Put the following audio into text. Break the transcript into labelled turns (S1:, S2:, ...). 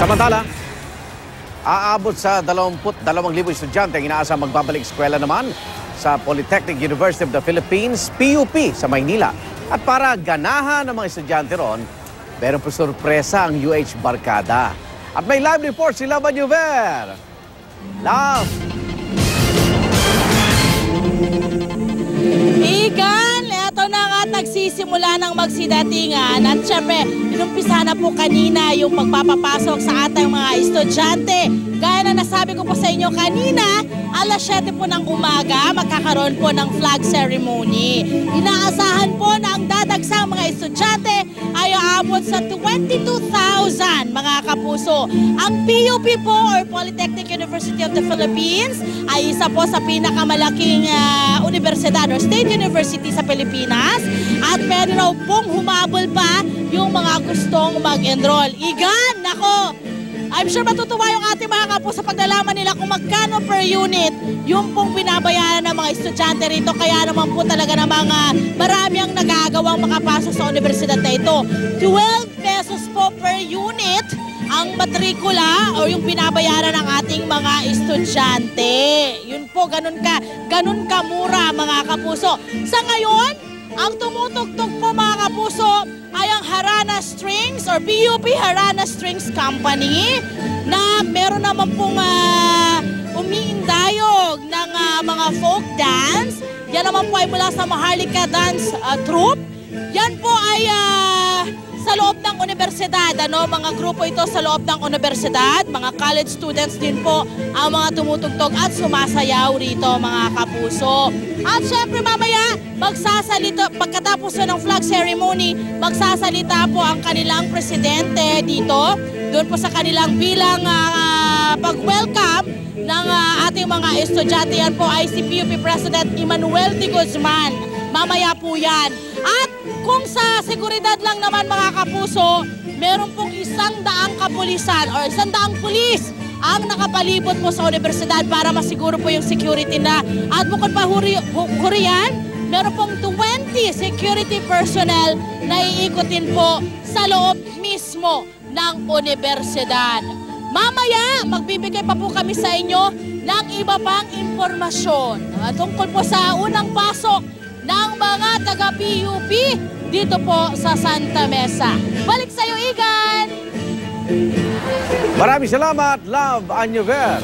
S1: Samantala, aabot sa 22,000 estudyante ang inaasang magbabalik eskwela naman sa Polytechnic University of the Philippines, PUP, sa Maynila. At para ganahan ng mga estudyante ron, meron po sorpresa ang UH Barkada. At may live report si Love Anyover. Love!
S2: Igan, eto na nga nagsisimula ng magsidatingan at syempre, inumpisa na po kanina yung pagpapapasok sa ating mga estudyante. Gaya na nasabi ko po sa inyo kanina, alas 7 po ng umaga, magkakaroon po ng flag ceremony. Inaasahan po na ang dadagsang mga estudyante ay aabot sa 22,000 mga kapuso. Ang PUP po or Polytechnic University of the Philippines ay isa po sa pinakamalaking universidad or state university sa Pilipinas at meron raw pong humabol pa yung mga gustong mag-enroll. Igan, nako! I'm sure matutuwa yung ating mga kapuso sa paglalaman nila kung magkano per unit yung pong binabayaran ng mga estudyante rito. Kaya naman po talaga ng mga marami ang nagagawang makapasok sa universidad na ito. 12 pesos po per unit ang matrikula o yung binabayaran ng ating mga estudyante. Yun po, ganun ka mura mga kapuso. Sa ngayon, ang tumutugtog po mga kapuso ay ang Harana Strings or PUP Harana Strings Company na meron naman pong umiindayog ng mga folk dance. Yan naman po ay mula sa Maharlika Dance Troupe. Yan po ay sa loob ng universidad, mga grupo ito sa loob ng universidad, mga college students din po ang mga tumutugtog at sumasayaw rito mga kapuso. At syempre mamaya, pagkatapos ng flag ceremony, magsasalita po ang kanilang presidente dito, doon po sa kanilang bilang pag-welcome ng ating mga estudyante. Yan po ay si PUP President Emmanuel T. Guzman. Mamaya po yan. At kung sa seguridad lang naman mga kapuso, meron pong 100 kapulisan or 100 pulis ang nakapalibot po sa universidad para masiguro po yung security na. At bukod pa huriyan, meron pong 20 security personnel na iikutin po sa loob mismo ng universidad. Mamaya, magbibigay pa po kami sa inyo ng iba pang impormasyon tungkol po sa unang pasok ng mga taga-PUP dito po sa Santa Mesa. Balik sa iyo, Igan!
S1: Maraming salamat, Love Anyover.